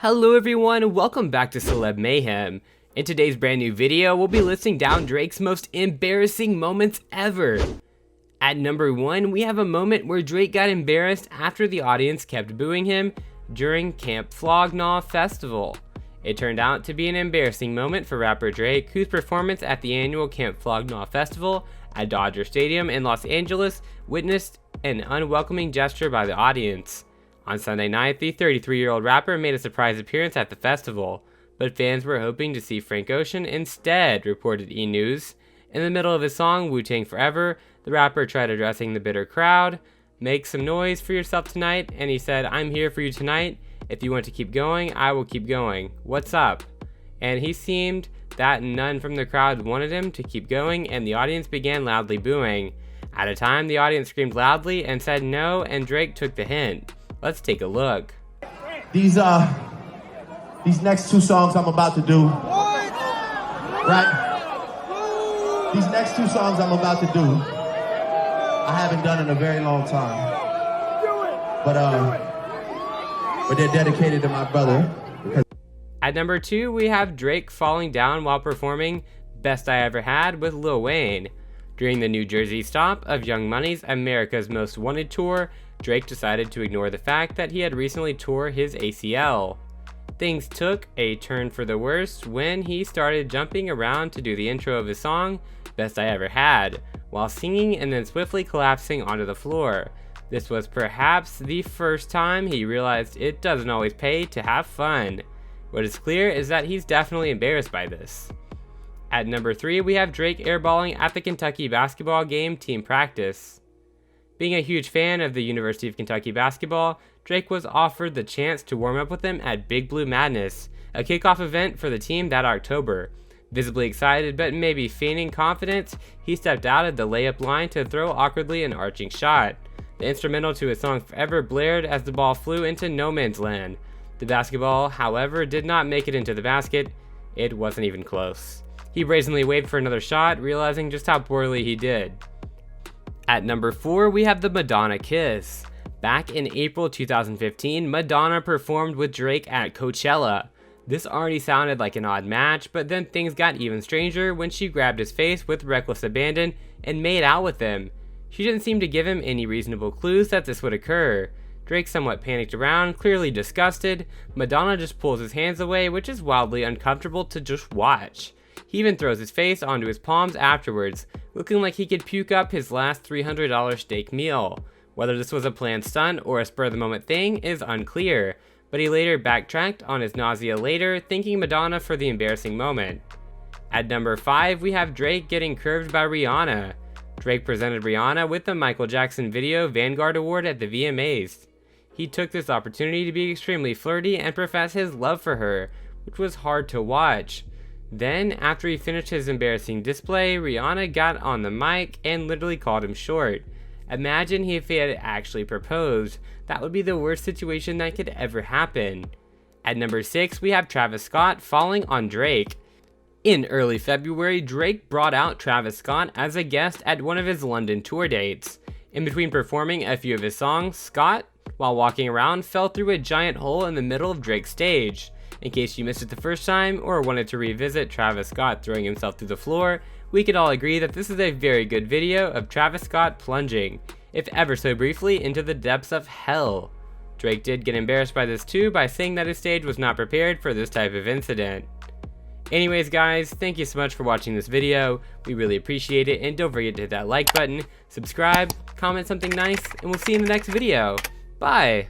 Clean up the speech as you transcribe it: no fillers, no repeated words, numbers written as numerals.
Hello everyone, welcome back to Celeb Mayhem. In today's brand new video, we'll be listing down Drake's most embarrassing moments ever. At number 1, we have a moment where Drake got embarrassed after the audience kept booing him during Camp Flog Gnaw Festival. It turned out to be an embarrassing moment for rapper Drake, whose performance at the annual Camp Flog Gnaw Festival at Dodger Stadium in Los Angeles witnessed an unwelcoming gesture by the audience. On Sunday night, the 33-year-old rapper made a surprise appearance at the festival, but fans were hoping to see Frank Ocean instead, reported E! News. In the middle of his song, Wu-Tang Forever, the rapper tried addressing the bitter crowd. "Make some noise for yourself tonight," and he said, "I'm here for you tonight. If you want to keep going, I will keep going. What's up?" And he seemed that none from the crowd wanted him to keep going, and the audience began loudly booing. At a time, the audience screamed loudly and said no, and Drake took the hint. Let's take a look. These next two songs I'm about to do, right? These next two songs I'm about to do, I haven't done in a very long time. But they're dedicated to my brother. At number 2, we have Drake falling down while performing Best I Ever Had with Lil Wayne. During the New Jersey stop of Young Money's America's Most Wanted tour, Drake decided to ignore the fact that he had recently tore his ACL. Things took a turn for the worst when he started jumping around to do the intro of his song, Best I Ever Had, while singing and then swiftly collapsing onto the floor. This was perhaps the first time he realized it doesn't always pay to have fun. What is clear is that he's definitely embarrassed by this. At number 3, we have Drake airballing at the Kentucky basketball game team practice. Being a huge fan of the University of Kentucky basketball, Drake was offered the chance to warm up with them at Big Blue Madness, a kickoff event for the team that October. Visibly excited but maybe feigning confidence, he stepped out of the layup line to throw awkwardly an arching shot. The instrumental to his song Forever blared as the ball flew into no man's land. The basketball, however, did not make it into the basket. It wasn't even close. He brazenly waved for another shot, realizing just how poorly he did. At number 4, we have the Madonna Kiss. Back in April 2015, Madonna performed with Drake at Coachella. This already sounded like an odd match, but then things got even stranger when she grabbed his face with reckless abandon and made out with him. She didn't seem to give him any reasonable clues that this would occur. Drake somewhat panicked around, clearly disgusted. Madonna just pulls his hands away, which is wildly uncomfortable to just watch. He even throws his face onto his palms afterwards, looking like he could puke up his last $300 steak meal. Whether this was a planned stunt or a spur-of-the-moment thing is unclear, but he later backtracked on his nausea later, thanking Madonna for the embarrassing moment. At number 5, we have Drake getting curved by Rihanna. Drake presented Rihanna with the Michael Jackson Video Vanguard Award at the VMAs. He took this opportunity to be extremely flirty and profess his love for her, which was hard to watch. Then, after he finished his embarrassing display, Rihanna got on the mic and literally called him short. Imagine if he had actually proposed. That would be the worst situation that could ever happen. At number 6, we have Travis Scott falling on Drake. In early February, Drake brought out Travis Scott as a guest at one of his London tour dates. In between performing a few of his songs, Scott, while walking around, fell through a giant hole in the middle of Drake's stage. In case you missed it the first time or wanted to revisit Travis Scott throwing himself through the floor, we could all agree that this is a very good video of Travis Scott plunging, if ever so briefly, into the depths of hell. Drake did get embarrassed by this too by saying that his stage was not prepared for this type of incident. Anyways guys, thank you so much for watching this video. We really appreciate it, and don't forget to hit that like button, subscribe, comment something nice, and we'll see you in the next video. Bye!